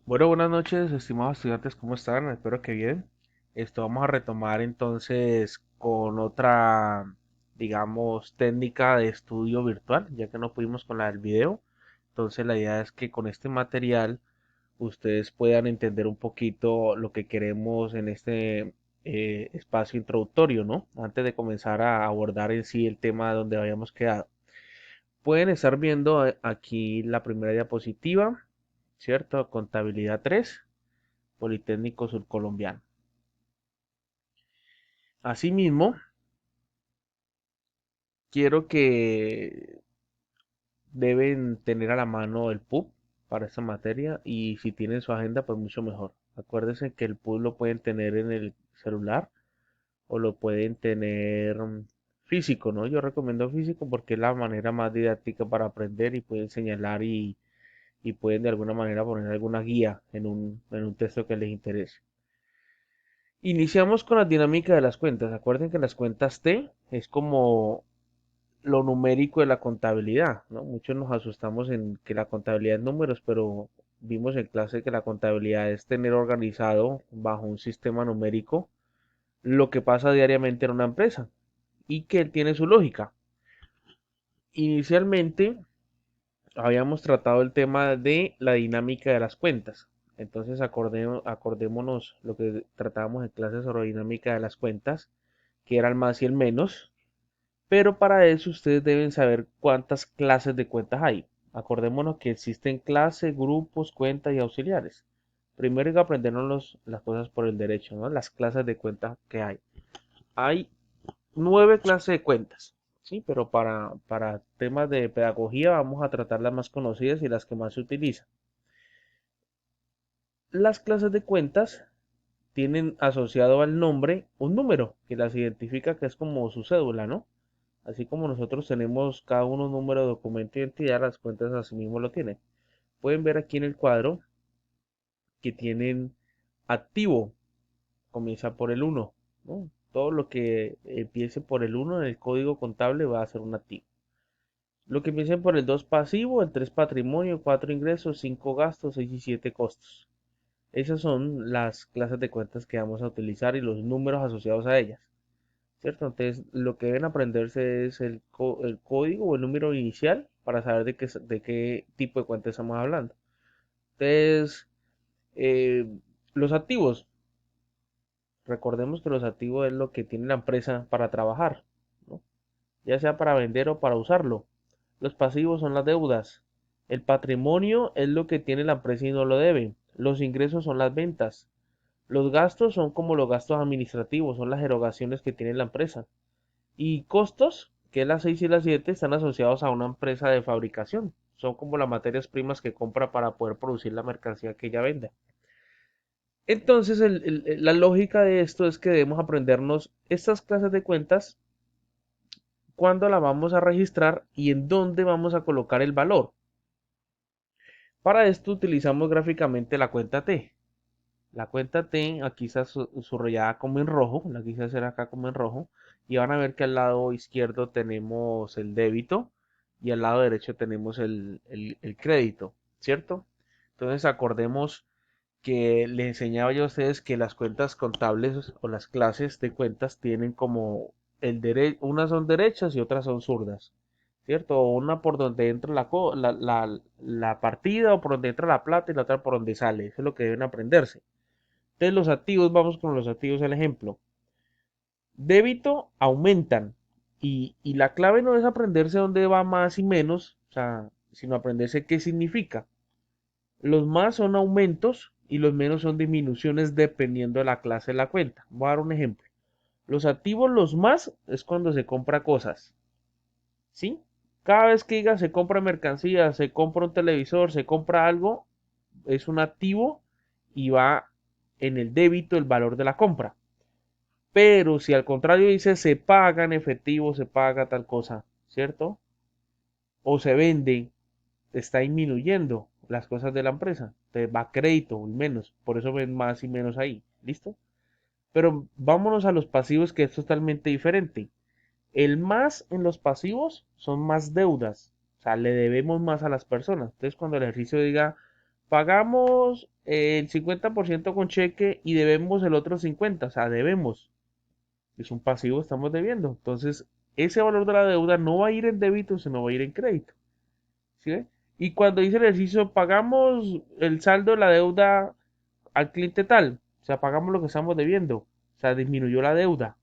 Bueno, buenas noches, estimados estudiantes, ¿cómo están? Espero que bien. Esto vamos a retomar entonces con otra, digamos, técnica de estudio virtual, ya que no pudimos con la del video. Entonces la idea es que con este material ustedes puedan entender un poquito lo que queremos en este espacio introductorio, ¿no? Antes de comenzar a abordar en sí el tema donde habíamos quedado. Pueden estar viendo aquí la primera diapositiva, ¿cierto? Contabilidad 3. Politécnico Surcolombiano. Asimismo, quiero que deben tener a la mano el PUB para esta materia y si tienen su agenda, pues mucho mejor. Acuérdense que el PUB lo pueden tener en el celular o lo pueden tener físico, ¿no? Yo recomiendo físico porque es la manera más didáctica para aprender y pueden señalar y pueden de alguna manera poner alguna guía en un texto que les interese. Iniciamos con la dinámica de las cuentas. Acuerden que las cuentas T es como lo numérico de la contabilidad, ¿no? Muchos nos asustamos en que la contabilidad es números, pero vimos en clase que la contabilidad es tener organizado bajo un sistema numérico lo que pasa diariamente en una empresa y que tiene su lógica. Inicialmente habíamos tratado el tema de la dinámica de las cuentas. Entonces acordémonos lo que tratábamos en clases sobre dinámica de las cuentas, que era el más y el menos. Pero para eso ustedes deben saber cuántas clases de cuentas hay. Acordémonos que existen clases, grupos, cuentas y auxiliares. Primero hay que aprendernos las cosas por el derecho, ¿no? Las clases de cuentas que hay. Hay 9 clases de cuentas, ¿sí? Pero para temas de pedagogía vamos a tratar las más conocidas y las que más se utilizan. Las clases de cuentas tienen asociado al nombre un número que las identifica, que es como su cédula, ¿no? Así como nosotros tenemos cada uno un número de documento de identidad, las cuentas así mismo lo tienen. Pueden ver aquí en el cuadro que tienen activo, comienza por el uno, ¿no? Todo lo que empiece por el uno en el código contable va a ser un activo. Lo que empiece por el 2 pasivo, el 3 patrimonio, 4 ingresos, 5 gastos, 6 y 7 costos. Esas son las clases de cuentas que vamos a utilizar y los números asociados a ellas. ¿Cierto? Entonces, lo que deben aprenderse es el código o el número inicial para saber de qué tipo de cuenta estamos hablando. Entonces, eh, los activos. Recordemos que los activos es lo que tiene la empresa para trabajar, ¿no? Ya sea para vender o para usarlo. Los pasivos son las deudas. El patrimonio es lo que tiene la empresa y no lo debe. Los ingresos son las ventas. Los gastos son como los gastos administrativos, son las erogaciones que tiene la empresa. Y costos, que es las 6 y las 7, están asociados a una empresa de fabricación. Son como las materias primas que compra para poder producir la mercancía que ella vende. Entonces, la lógica de esto es que debemos aprendernos estas clases de cuentas, cuándo la vamos a registrar y en dónde vamos a colocar el valor. Para esto utilizamos gráficamente la cuenta T. La cuenta T aquí está subrayada como en rojo, la quise hacer acá como en rojo, y van a ver que al lado izquierdo tenemos el débito y al lado derecho tenemos el crédito, ¿cierto? Entonces acordemos que les enseñaba yo a ustedes que las cuentas contables o las clases de cuentas tienen como unas son derechas y otras son zurdas, ¿cierto? Una por donde entra la partida o por donde entra la plata y la otra por donde sale. Eso es lo que deben aprenderse. Entonces los activos, vamos con los activos el ejemplo. Débito aumentan y la clave no es aprenderse dónde va más y menos, o sea, sino aprenderse qué significa. Los más son aumentos y los menos son disminuciones dependiendo de la clase de la cuenta. Voy a dar un ejemplo. Los activos, los más, es cuando se compra cosas, ¿sí? Cada vez que diga se compra mercancía, se compra un televisor, se compra algo, es un activo y va en el débito el valor de la compra. Pero si al contrario dice se paga en efectivo, se paga tal cosa, ¿cierto? O se vende, está disminuyendo las cosas de la empresa. Entonces va a crédito, menos. Por eso ven más y menos ahí. ¿Listo? Pero vámonos a los pasivos, que es totalmente diferente. El más en los pasivos son más deudas. O sea, le debemos más a las personas. Entonces, cuando el ejercicio diga Pagamos el 50% con cheque y debemos el otro 50%, o sea, debemos. Es un pasivo, estamos debiendo. Entonces, ese valor de la deuda no va a ir en débito, sino va a ir en crédito. ¿Sí ve? Y cuando dice el ejercicio, pagamos el saldo de la deuda al cliente tal, o sea, pagamos lo que estamos debiendo, o sea, disminuyó la deuda.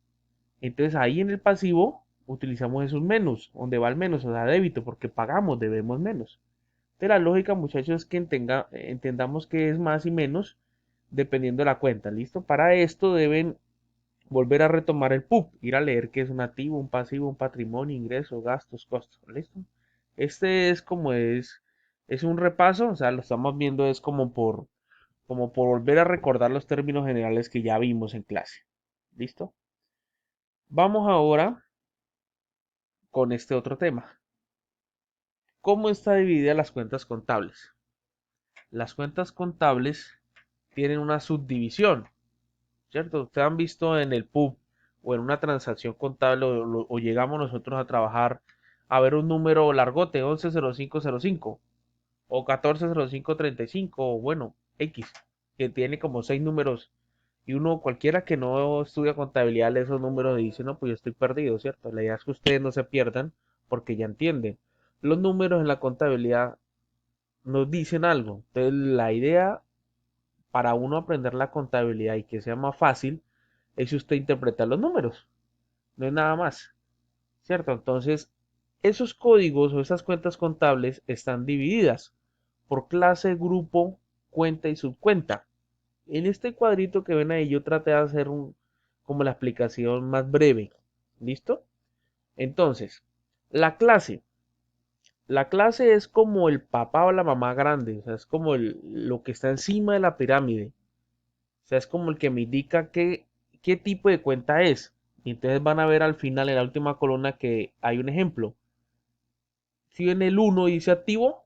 Entonces ahí en el pasivo utilizamos esos menos, donde va el menos, o sea, débito, porque pagamos, debemos menos. Entonces la lógica, muchachos, es que entendamos que es más y menos dependiendo de la cuenta, ¿listo? Para esto deben volver a retomar el PUP, ir a leer qué es un activo, un pasivo, un patrimonio, ingresos, gastos, costos, ¿listo? Este es como es un repaso, o sea, lo estamos viendo es como por volver a recordar los términos generales que ya vimos en clase. ¿Listo? Vamos ahora con este otro tema. ¿Cómo está dividida las cuentas contables? Las cuentas contables tienen una subdivisión, ¿cierto? Ustedes han visto en el PUB o en una transacción contable o llegamos nosotros a trabajar a ver un número largote, 110505 o 140535 o bueno, X, que tiene como 6 números y uno cualquiera que no estudia contabilidad lee esos números y dice, no, pues yo estoy perdido, ¿cierto? La idea es que ustedes no se pierdan porque ya entienden. Los números en la contabilidad nos dicen algo. Entonces la idea para uno aprender la contabilidad y que sea más fácil es si usted interpreta los números. No es nada más, ¿cierto? Entonces, esos códigos o esas cuentas contables están divididas por clase, grupo, cuenta y subcuenta. En este cuadrito que ven ahí yo traté de hacer como la explicación más breve. ¿Listo? Entonces, la clase. La clase es como el papá o la mamá grande, o sea, es como lo que está encima de la pirámide. O sea, es como el que me indica qué tipo de cuenta es. Y entonces van a ver al final, en la última columna, que hay un ejemplo. Si en el uno dice activo,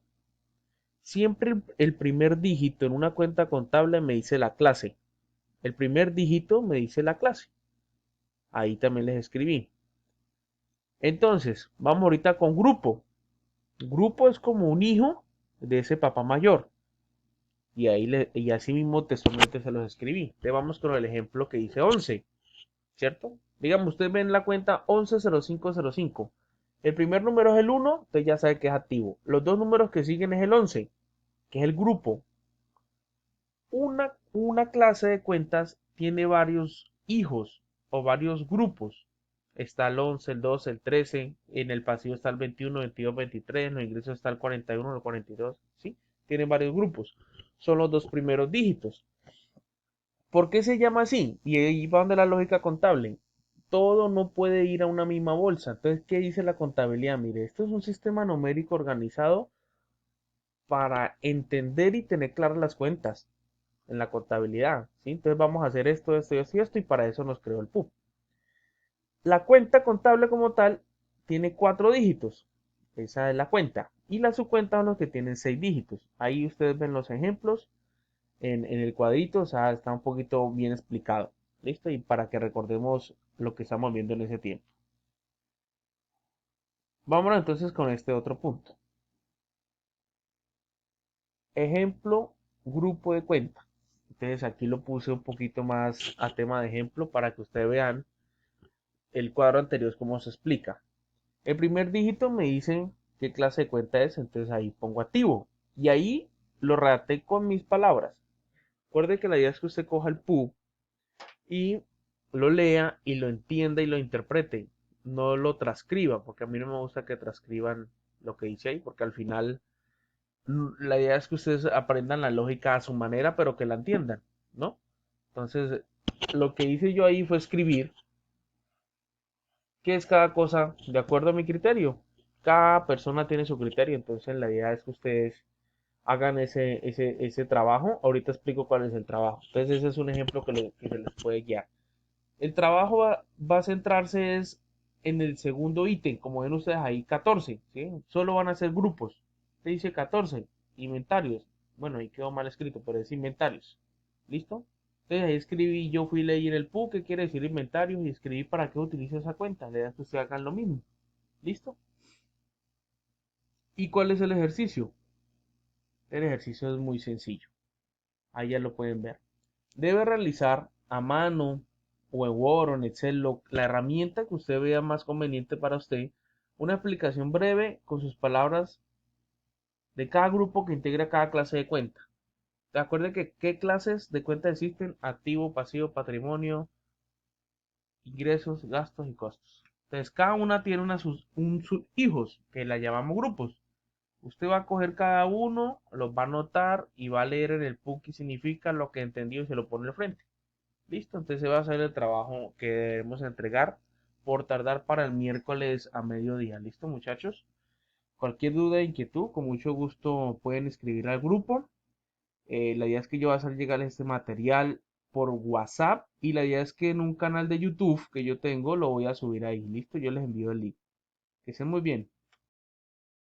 siempre el primer dígito en una cuenta contable me dice la clase. El primer dígito me dice la clase. Ahí también les escribí. Entonces, vamos ahorita con grupo. Grupo es como un hijo de ese papá mayor. Y así mismo textualmente se los escribí. Entonces vamos con el ejemplo que dice 11, ¿cierto? Digamos, ustedes ven la cuenta 110505. El primer número es el 1, usted ya sabe que es activo. Los dos números que siguen es el 11, que es el grupo. Una clase de cuentas tiene varios hijos o varios grupos. Está el 11, el 12, el 13, en el pasivo está el 21, 22, 23, en los ingresos está el 41, el 42, ¿sí? Tienen varios grupos. Son los dos primeros dígitos. ¿Por qué se llama así? Y ahí va donde la lógica contable. Todo no puede ir a una misma bolsa. Entonces, ¿qué dice la contabilidad? Mire, esto es un sistema numérico organizado para entender y tener claras las cuentas en la contabilidad, ¿sí? Entonces vamos a hacer esto, esto y esto y esto y para eso nos creó el PUB. La cuenta contable como tal tiene 4 dígitos, esa es la cuenta, y la subcuenta son los que tienen 6 dígitos. Ahí ustedes ven los ejemplos en el cuadrito, o sea, está un poquito bien explicado, ¿listo? Y para que recordemos lo que estamos viendo en ese tiempo. Vámonos entonces con este otro punto. Ejemplo, grupo de cuenta. Entonces aquí lo puse un poquito más a tema de ejemplo para que ustedes vean el cuadro anterior cómo se explica. El primer dígito me dice qué clase de cuenta es, entonces ahí pongo activo. Y ahí lo redacté con mis palabras. Recuerde que la idea es que usted coja el PUB y lo lea y lo entienda y lo interprete. No lo transcriba, porque a mí no me gusta que transcriban lo que dice ahí, porque al final la idea es que ustedes aprendan la lógica a su manera, pero que la entiendan, ¿no? Entonces, lo que hice yo ahí fue escribir qué es cada cosa de acuerdo a mi criterio. Cada persona tiene su criterio, entonces la idea es que ustedes hagan ese trabajo. Ahorita explico cuál es el trabajo. Entonces ese es un ejemplo que se les puede guiar. El trabajo va a centrarse es en el segundo ítem, como ven ustedes ahí, 14, ¿sí? Solo van a ser grupos. Te dice 14, inventarios. Bueno, ahí quedó mal escrito, pero es inventarios. ¿Listo? Entonces ahí escribí, yo fui leí en el PU qué quiere decir inventarios y escribí para qué utilizo esa cuenta. Le das que ustedes hagan lo mismo. ¿Listo? ¿Y cuál es el ejercicio? El ejercicio es muy sencillo. Ahí ya lo pueden ver. Debe realizar a mano o en Word o en Excel la herramienta que usted vea más conveniente para usted, una explicación breve con sus palabras de cada grupo que integra cada clase de cuenta. Recuerde que qué clases de cuenta existen: activo, pasivo, patrimonio, ingresos, gastos y costos. Entonces cada una tiene sus hijos que la llamamos grupos. Usted va a coger cada uno, los va a anotar y va a leer en el PUC qué significa lo que entendió y se lo pone al frente. Listo, entonces va a ser el trabajo que debemos entregar por tardar para el miércoles a mediodía. ¿Listo, muchachos? Cualquier duda, inquietud, con mucho gusto pueden escribir al grupo. La idea es que yo voy a hacer llegar este material por WhatsApp y la idea es que en un canal de YouTube que yo tengo lo voy a subir ahí. Listo, yo les envío el link. Que estén muy bien.